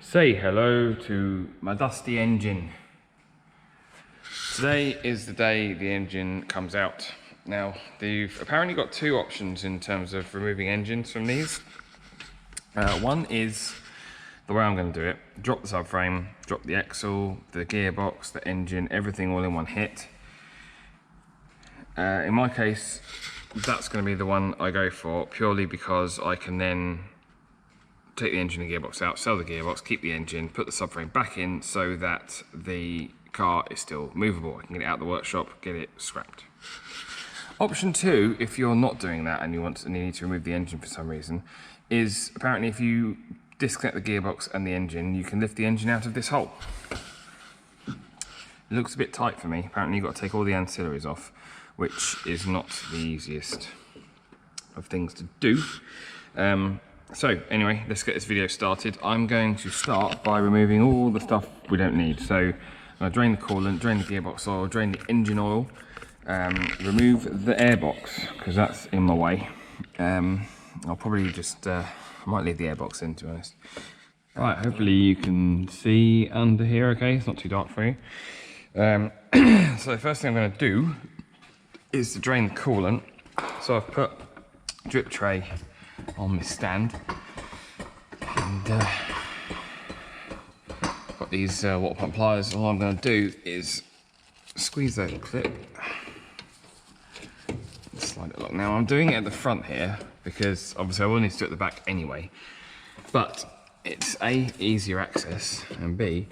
Say hello to my dusty engine. Today is the day the engine comes out. Now, they've apparently got two options in terms of removing engines from these. One is the way I'm going to do it. Drop the subframe, drop the axle, the gearbox, the engine, everything all in one hit. In my case, that's going to be the one I go for, purely because I can then take the engine and gearbox out, sell the gearbox, keep the engine, put the subframe back in so that the car is still movable. I can get it out of the workshop, get it scrapped. Option two, if you're not doing that and you need to remove the engine for some reason, is apparently if you disconnect the gearbox and the engine, you can lift the engine out of this hole. It looks a bit tight for me. Apparently you've got to take all the ancillaries off, which is not the easiest of things to do. So anyway, let's get this video started. I'm going to start by removing all the stuff we don't need. So I'm going to drain the coolant, drain the gearbox oil, drain the engine oil, remove the airbox because that's in my way. I'll probably just, I might leave the airbox in, to be honest. Right, hopefully you can see under here okay, it's not too dark for you. So the first thing I'm going to do is to drain the coolant. So I've put a drip tray on my stand and got these water pump pliers. All I'm going to do is squeeze that clip, slide it along. Now I'm doing it at the front here because obviously I will need to do it at the back anyway, but it's A, easier access, and B,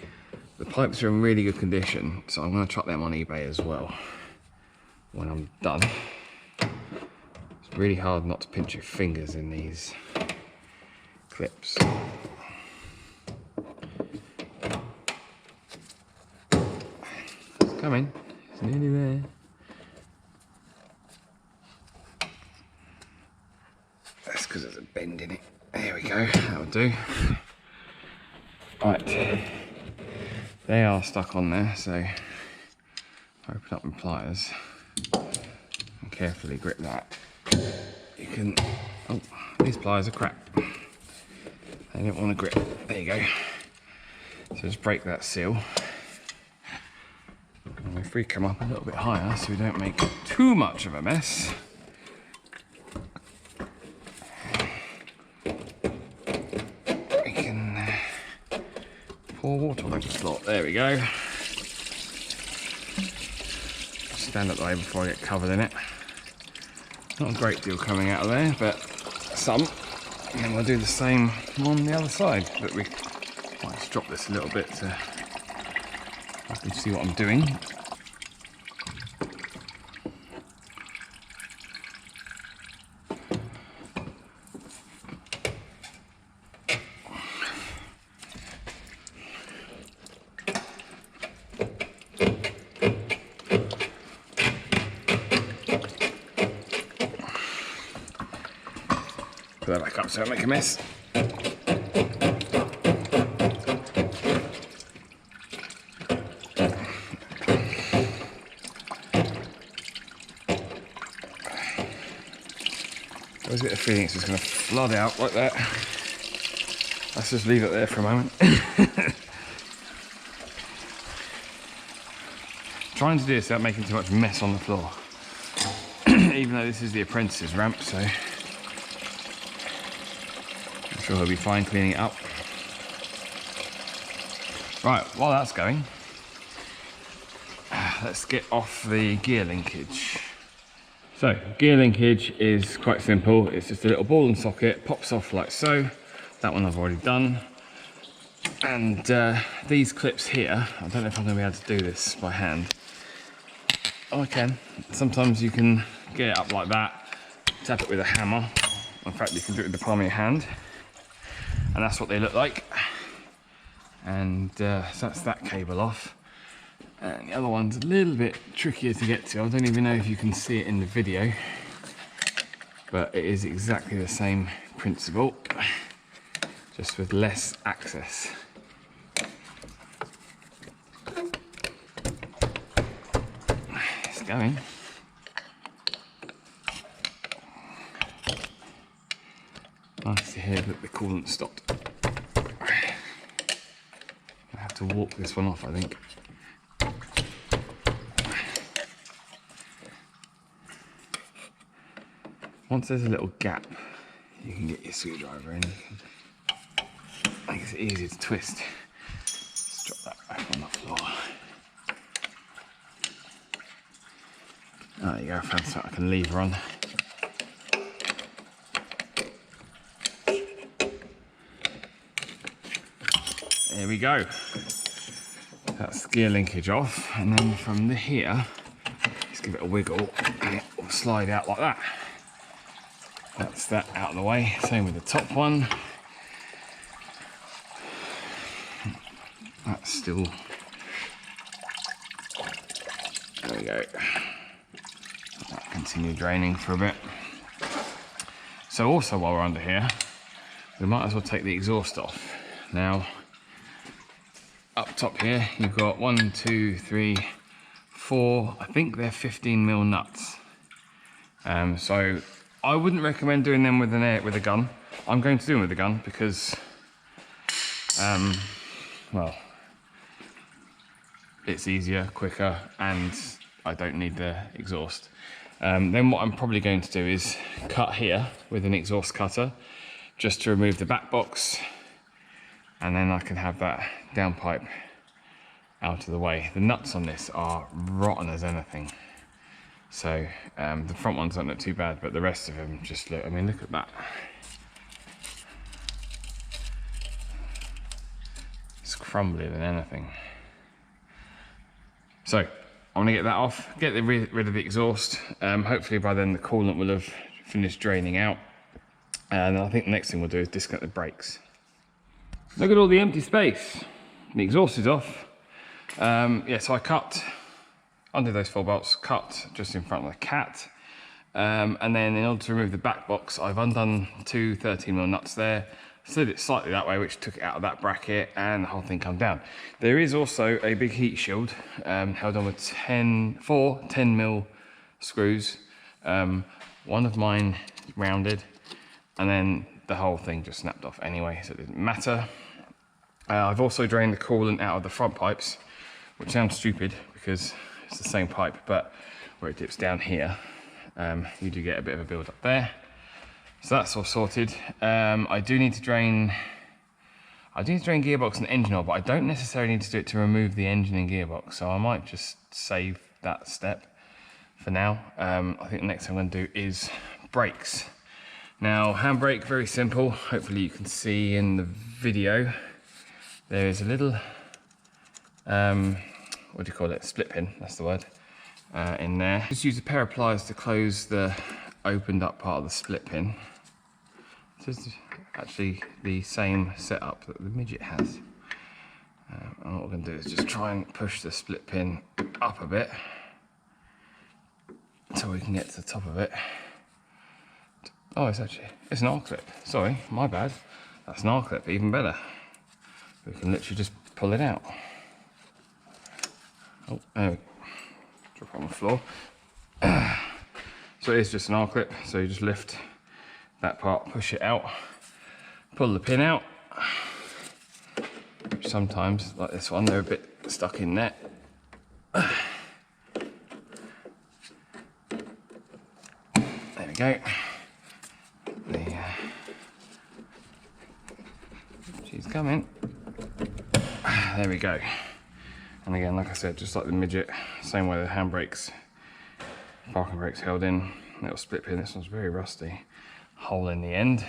the pipes are in really good condition, so I'm going to chuck them on eBay as well when I'm done. It's really hard not to pinch your fingers in these clips. It's coming, it's nearly there. That's because there's a bend in it. There we go, that'll do. Right, they are stuck on there, so open up my pliers and carefully grip that. You can, oh, these pliers are crap. They don't want to grip. There you go. So just break that seal. And if we come up a little bit higher so we don't make too much of a mess, we can pour water on the slot. There we go. Stand up the way before I get covered in it. Not a great deal coming out of there, but some. And then we'll do the same on the other side. But we might just drop this a little bit so I can see what I'm doing. Put that back up so I don't make a mess. Always get the feeling it's just going to flood out like that. Let's just leave it there for a moment. Trying to do this without making too much mess on the floor. Even though this is the apprentice's ramp, so I'm sure he'll be fine cleaning it up. Right, while that's going, let's get off the gear linkage. So, gear linkage is quite simple. It's just a little ball and socket, pops off like so. That one I've already done. And these clips here, I don't know if I'm going to be able to do this by hand. Oh, I can. Sometimes you can get it up like that, tap it with a hammer. In fact, you can do it with the palm of your hand. And that's what they look like. And so that's that cable off. And the other one's a little bit trickier to get to. I don't even know if you can see it in the video, but it is exactly the same principle, just with less access. It's going. Nice to hear that the coolant stopped. to walk this one off, I think. Once there's a little gap, you can get your screwdriver in. Makes it easier to twist. Let's drop that back on the floor. Oh, there you go, I found something I can lever on. There we go. That's the gear linkage off, and then from here, just give it a wiggle, and it will slide out like that. That's that out of the way. Same with the top one. That's still. There we go. That'll continue draining for a bit. So also while we're under here, we might as well take the exhaust off. Now, up top here, you've got 1, 2, 3, 4. I think they're 15mm nuts. So I wouldn't recommend doing them with a gun. I'm going to do them with a gun because, well, it's easier, quicker, and I don't need the exhaust. Then what I'm probably going to do is cut here with an exhaust cutter, just to remove the back box, and then I can have that downpipe out of the way. The nuts on this are rotten as anything. So the front ones don't look too bad, but the rest of them just look, I mean, look at that. It's crumblier than anything. So I'm gonna get that off, get rid of the exhaust. Hopefully by then the coolant will have finished draining out. And I think the next thing we'll do is disconnect the brakes. Look at all the empty space. The exhaust is off. Yeah, so I cut under those 4 bolts, cut just in front of the cat. And then in order to remove the back box, I've undone 2 13mm nuts there, slid it slightly that way, which took it out of that bracket, and the whole thing come down. There is also a big heat shield held on with 4 10mm screws. One of mine is rounded, and then the whole thing just snapped off anyway, so it didn't matter. I've also drained the coolant out of the front pipes, which sounds stupid because it's the same pipe, but where it dips down here, you do get a bit of a build up there. So that's all sorted. I do need to drain gearbox and engine oil, but I don't necessarily need to do it to remove the engine and gearbox, so I might just save that step for now. I think the next thing I'm going to do is brakes. Now, handbrake, very simple. Hopefully you can see in the video, there is a little, what do you call it, split pin, that's the word, in there. Just use a pair of pliers to close the opened up part of the split pin. This is actually the same setup that the Midget has. And what we're going to do is just try and push the split pin up a bit so we can get to the top of it. Oh, it's an R-clip. Sorry, my bad. That's an R-clip, even better. We can literally just pull it out. Oh, there we go. Drop it on the floor. So it is just an R-clip, so you just lift that part, push it out, pull the pin out. Sometimes, like this one, they're a bit stuck in there. There we go. She's coming. There we go. And again, like I said, just like the Midget, same way the handbrakes, parking brakes held in, little split pin. This one's very rusty. Hole in the end.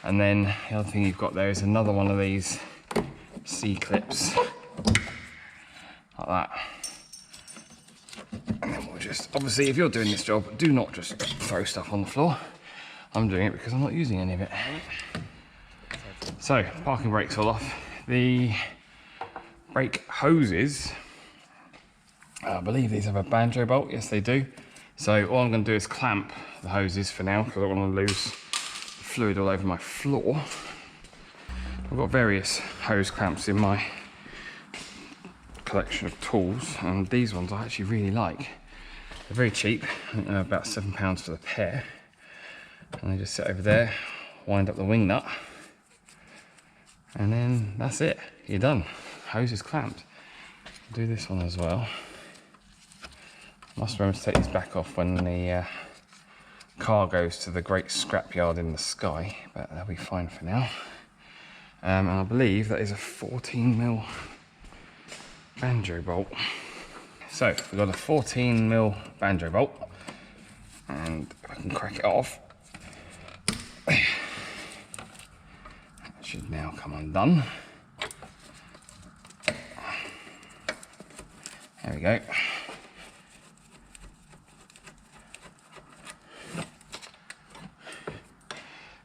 And then the other thing you've got there is another one of these C-clips, like that. And then we'll just, obviously if you're doing this job, do not just throw stuff on the floor. I'm doing it because I'm not using any of it. So, parking brakes all off. The brake hoses, I believe these have a banjo bolt. Yes, they do. So all I'm going to do is clamp the hoses for now because I don't want to lose fluid all over my floor. I've got various hose clamps in my collection of tools, and these ones I actually really like. They're very cheap, I think they're about £7 for the pair. And they just sit over there, wind up the wing nut, and then that's it, you're done. hose is clamped. I'll do this one as well. Must remember to take these back off when the car goes to the great scrapyard in the sky, but they'll be fine for now. And I believe that is a 14mm banjo bolt. So we've got a 14mm banjo bolt, and I can crack it off. That should now come undone. There we go.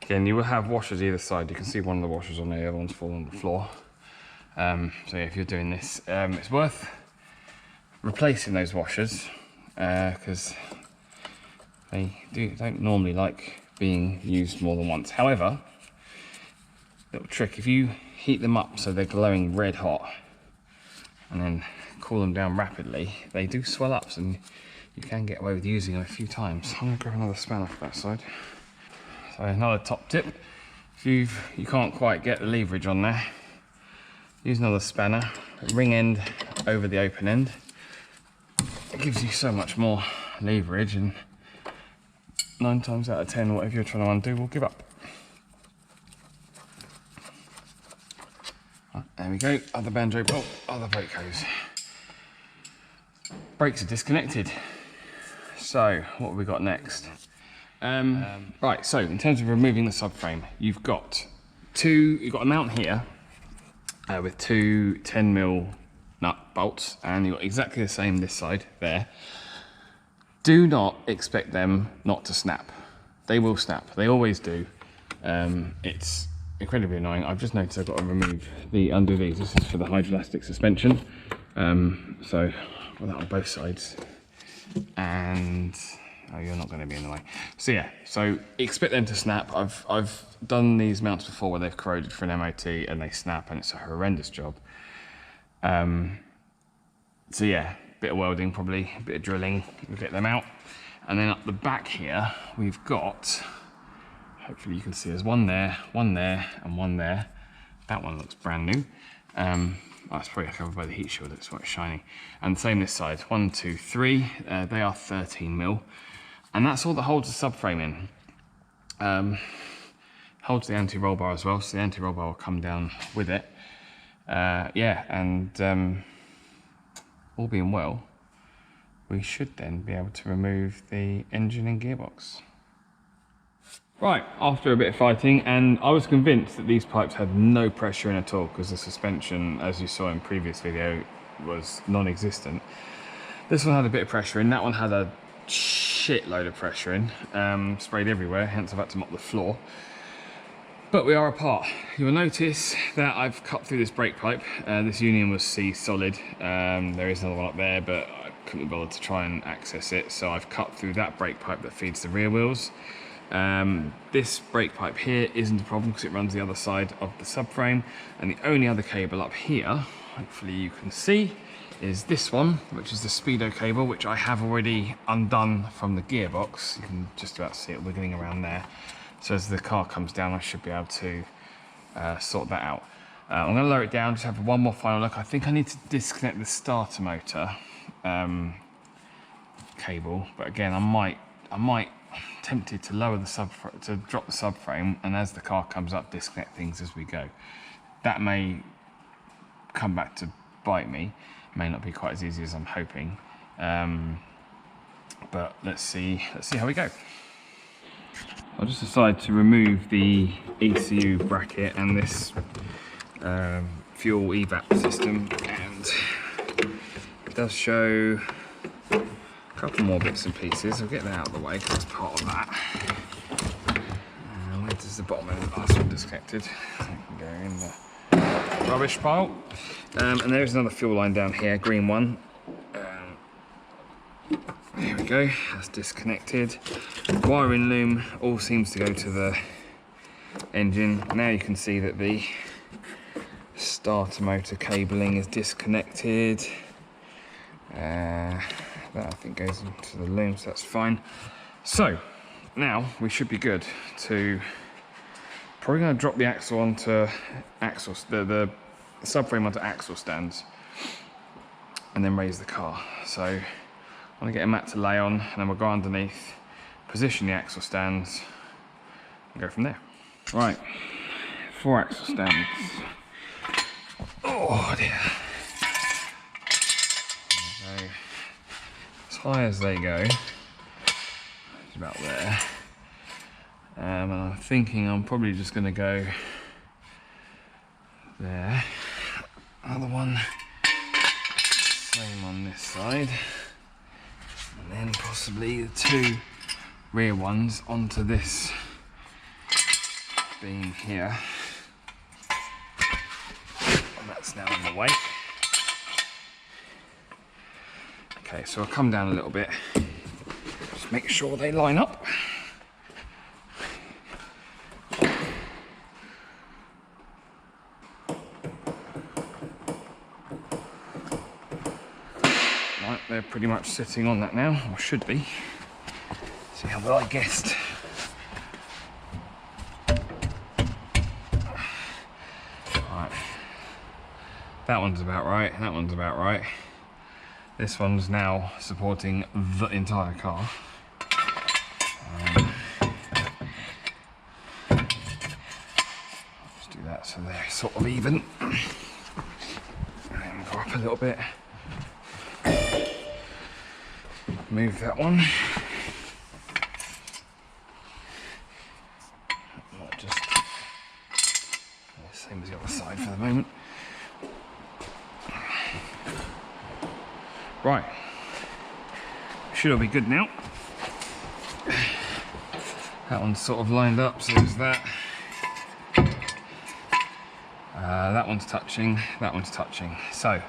Again, you will have washers either side. You can see one of the washers on there, the other one's fallen on the floor. So yeah, if you're doing this, it's worth replacing those washers because they don't normally like being used more than once. However, little trick, if you heat them up so they're glowing red hot and then cool them down rapidly, they do swell up, and you can get away with using them a few times. I'm going to grab another spanner for that side. So another top tip, if you can't quite get the leverage on there, use another spanner, ring end over the open end. It gives you so much more leverage, and 9 times out of 10, whatever you're trying to undo will give up. Right, there we go, other banjo bolt, other brake hose. Brakes are disconnected. So what have we got next? Right, so in terms of removing the subframe, you've got a mount here with two 10mm nut bolts, and you've got exactly the same this side there. Do not expect them not to snap. They will snap, they always do. It's incredibly annoying. I've just noticed I've got to undo these. This is for the hydroelastic suspension. So I've got that on both sides. And oh, you're not going to be in the way. So yeah, so expect them to snap. I've done these mounts before where they've corroded for an MOT and they snap, and it's a horrendous job. So yeah, bit of welding probably, a bit of drilling, we'll get them out. And then up the back here, we've got, hopefully you can see there's one there, and one there. That one looks brand new. That's probably covered by the heat shield, that's why it's shiny. And same this side, 1, 2, 3, they are 13mm. And that's all that holds the subframe in. Holds the anti-roll bar as well, so the anti-roll bar will come down with it. Yeah, and all being well, we should then be able to remove the engine and gearbox. Right, after a bit of fighting, and I was convinced that these pipes had no pressure in at all because the suspension, as you saw in previous video, was non-existent. This one had a bit of pressure in, that one had a shitload of pressure in, sprayed everywhere, hence I've had to mop the floor. But we are apart. You'll notice that I've cut through this brake pipe. This union was C solid. There is another one up there, but I couldn't be bothered to try and access it, so I've cut through that brake pipe that feeds the rear wheels. This brake pipe here isn't a problem because it runs the other side of the subframe, and the only other cable up here, hopefully you can see, is this one, which is the speedo cable, which I have already undone from the gearbox. You can just about see it wiggling around there. So as the car comes down, I should be able to sort that out. I'm going to lower it down, just have one more final look. I think I need to disconnect the starter motor cable, but again, I might tempted to lower the drop the subframe, and as the car comes up, disconnect things as we go. That may come back to bite me. May not be quite as easy as I'm hoping, but let's see how we go. I just decided to remove the ECU bracket and this fuel evap system, and it does show a couple more bits and pieces. I'll get that out of the way because it's part of that. Where does the bottom end of the last one disconnected? I can go in the rubbish pile. And there's another fuel line down here, green one. There we go, that's disconnected. Wiring loom all seems to go to the engine. Now you can see that the starter motor cabling is disconnected. That I think goes into the loom, so that's fine. So now we should be good to, probably going to drop the axle onto the subframe onto axle stands and then raise the car. So I'm gonna get a mat to lay on, and then we'll go underneath, position the axle stands, and go from there. Right, 4 axle stands. Oh dear. So, as high as they go, it's about there. And I'm thinking I'm probably just going to go there. Other one, same on this side. And then possibly the 2 rear ones onto this beam here. And that's now in the way. Okay, so I'll come down a little bit. Just make sure they line up. Right, they're pretty much sitting on that now, or should be. See how well I guessed. Right. That one's about right, that one's about right. This one's now supporting the entire car. Just do that so they're sort of even. And then go up a little bit. Move that one. Just same as the other side for the moment. Right, should all be good now. That one's sort of lined up, so there's that. That one's touching, that one's touching. So,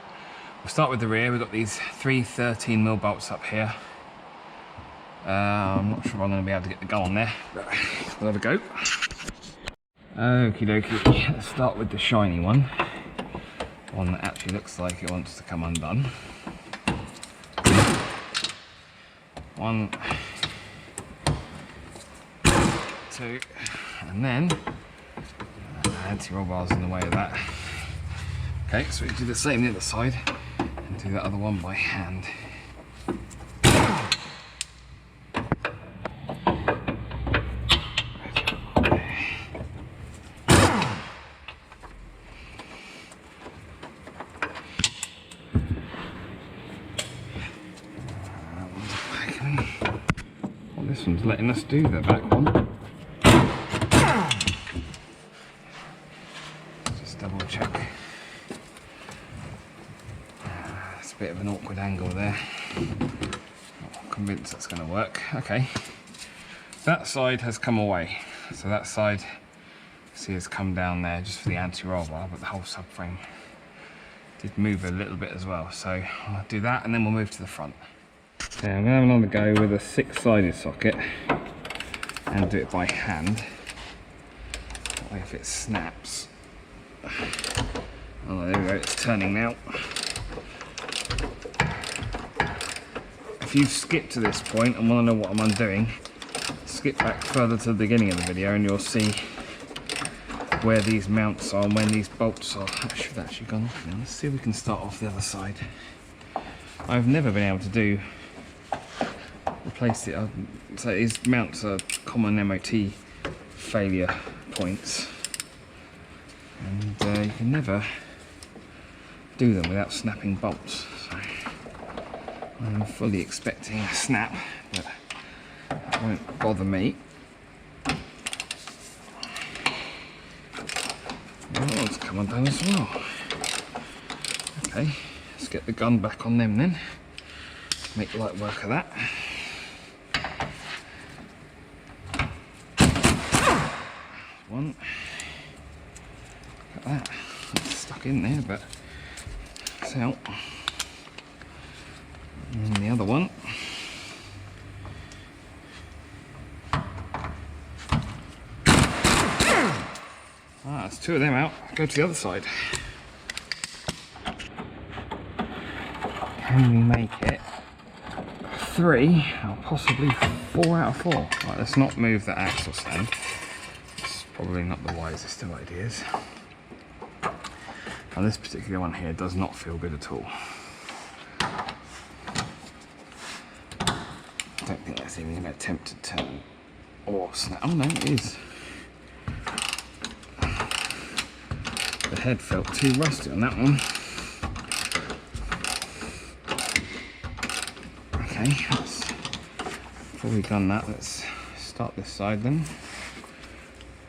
we'll start with the rear. We've got these 3 13mm bolts up here. I'm not sure if I'm going to be able to get the gun on there, but we'll have a go. Okie dokie, let's start with the shiny one. One that actually looks like it wants to come undone. 1, 2, and then anti-roll bar's in the way of that. Okay, so we do the same the other side and do that other one by hand. This one's letting us do the back one. Just double check. It's a bit of an awkward angle there. Not convinced that's going to work. Okay. That side has come away. So that side, see, has come down there just for the anti-roll bar, but the whole subframe did move a little bit as well. So I'll do that and then we'll move to the front. Okay, I'm going to have another go with a 6-sided socket and do it by hand. That way if it snaps. Oh, there we go, it's turning now. If you've skipped to this point and want to know what I'm undoing, skip back further to the beginning of the video and you'll see where these mounts are and when these bolts are. That should have actually gone off now. Let's see if we can start off the other side. I've never been able to replace it. So these mounts are common MOT failure points, and you can never do them without snapping bolts. So I'm fully expecting a snap, but that won't bother me. Oh, it's come undone as well. Okay, let's get the gun back on them then. Make light work of that. One. Look at that. It's stuck in there, but it's out. And the other one. There's 2 of them out. Go to the other side. Can we make it 3 or possibly 4 out of 4? Right, let's not move that axle stand. It's probably not the wisest of ideas. And this particular one here does not feel good at all. I don't think that's even an attempt to turn or snap. Oh no, it is. The head felt too rusty on that one. Okay, before we've done that, let's start this side then.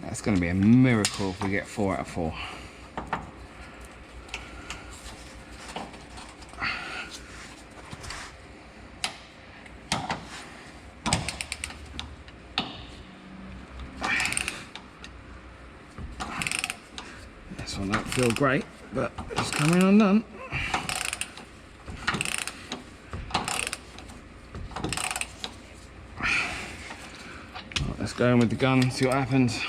That's going to be a miracle if we get 4 out of 4. This one don't feel great, but it's coming undone. Right, let's go in with the gun, see what happens.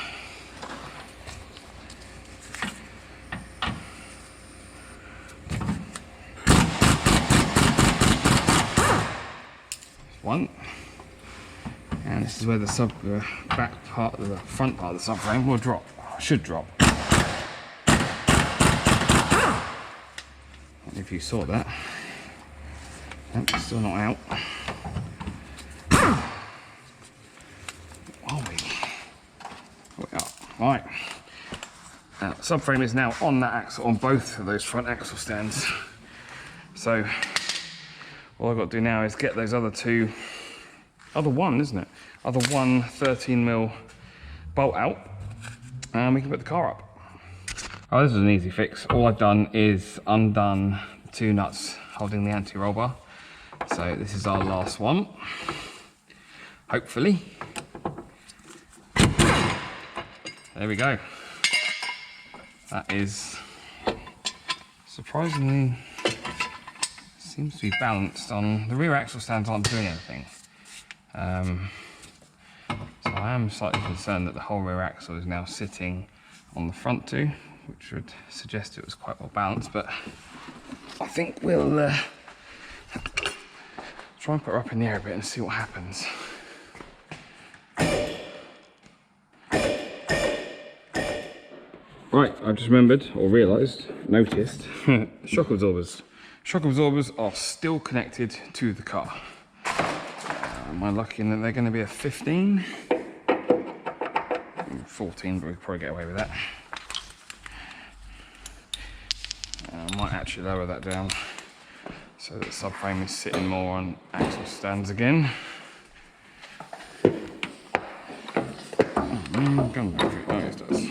One, and this is where the back part of the front part of the subframe will drop, should drop. And if you saw that, nope, it's still not out. Oh, we are. Right, now the subframe is now on that axle, on both of those front axle stands. So all I've got to do now is get those other one, isn't it? Other one 13mm bolt out, and we can put the car up. Oh, this is an easy fix. All I've done is undone the 2 nuts holding the anti-roll bar. So this is our last one, hopefully. There we go. That is surprisingly, seems to be balanced on, the rear axle stands aren't doing anything. So I am slightly concerned that the whole rear axle is now sitting on the front two, which would suggest it was quite well balanced, but I think we'll try and put her up in the air a bit and see what happens. Right, I've just remembered, or noticed, shock absorbers. Shock absorbers are still connected to the car. Am I lucky in that they're going to be a 15? 14, but we could probably get away with that. I might actually lower that down so that the subframe is sitting more on axle stands again. Gun battery, oh yes it does.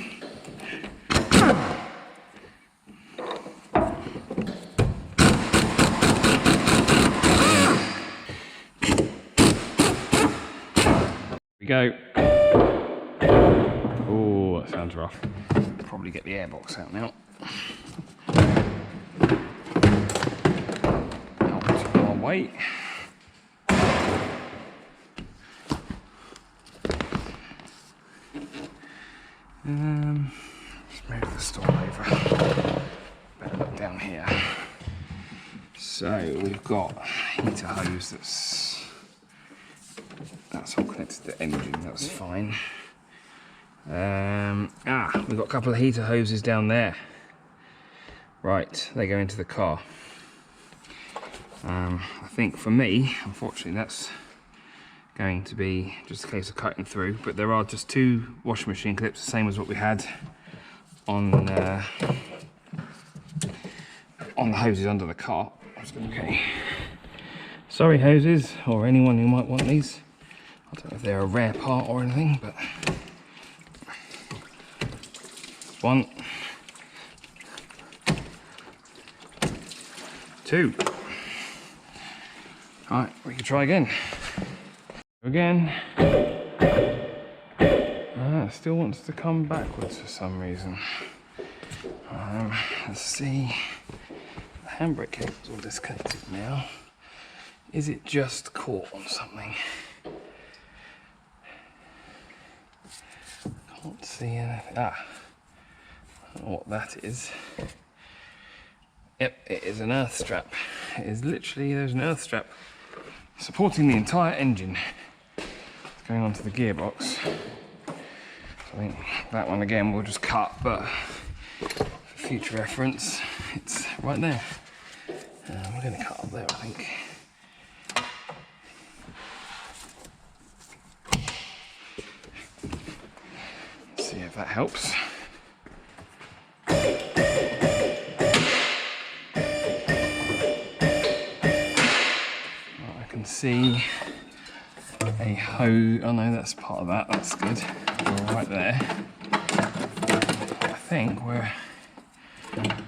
We go. Oh, that sounds rough. Probably get the airbox out now. Out our way. Let's move the stall over. Better look down here. So we've got a heater hose that's all connected to the engine, that's fine. We've got a couple of heater hoses down there. Right, they go into the car. I think for me, unfortunately, that's going to be just a case of cutting through, but there are just 2 washing machine clips, the same as what we had on the hoses under the car. Okay. Sorry hoses, or anyone who might want these. I don't know if they're a rare part or anything, but 1, 2. Alright, we can try again. Again. It still wants to come backwards for some reason. Let's see. The handbrake cable's all disconnected now. Is it just caught on something? Can't see anything. I don't know what that is. Yep, it is an earth strap. It is literally, there's an earth strap supporting the entire engine. It's going onto the gearbox. So I think that one again we'll just cut, but for future reference, it's right there. We're going to cut up there, I think. Let's see if that helps. I can see a hose. Oh no, that's part of that. That's good. We're right there. I think we're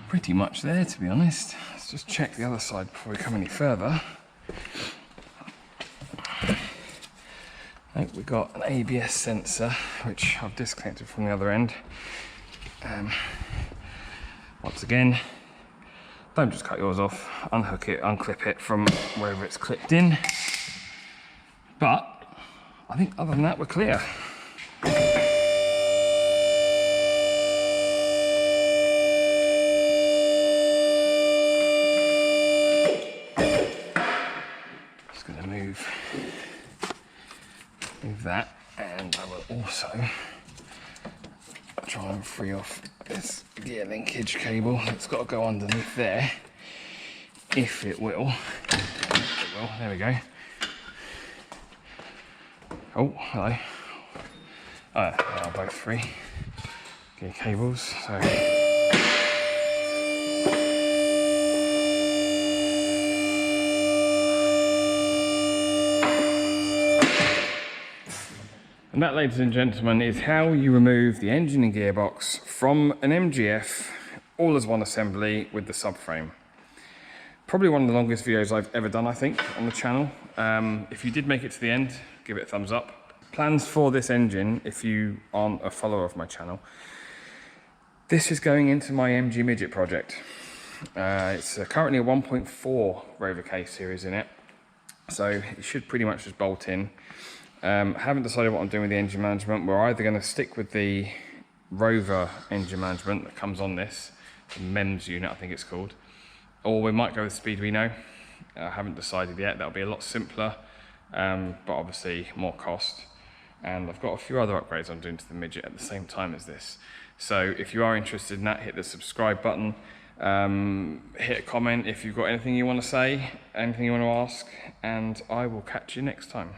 pretty much there, to be honest. Let's just check the other side before we come any further. I think we've got an ABS sensor, which I've disconnected from the other end. Once again, don't just cut yours off, unhook it, unclip it from wherever it's clipped in. But I think other than that, we're clear. Just going to move that, and I will also try and free off this gear linkage cable that's got to go underneath there, if it will. It will. There we go. Oh, hello. They are both free gear cables. So and that, ladies and gentlemen, is how you remove the engine and gearbox from an MGF all as one assembly with the subframe. Probably one of the longest videos I've ever done, I think, on the channel. If you did make it to the end, give it a thumbs up. Plans for this engine, if you aren't a follower of my channel, this is going into my MG Midget project. It's currently a 1.4 Rover K series in it, so it should pretty much just bolt in. Haven't decided what I'm doing with the engine management. We're either going to stick with the Rover engine management that comes on this, the MEMS unit I think it's called, or we might go with Speedwino. I haven't decided yet. That'll be a lot simpler, but obviously more cost. And I've got a few other upgrades I'm doing to the Midget at the same time as this. So if you are interested in that, hit the subscribe button. Hit a comment if you've got anything you want to say, anything you want to ask, and I will catch you next time.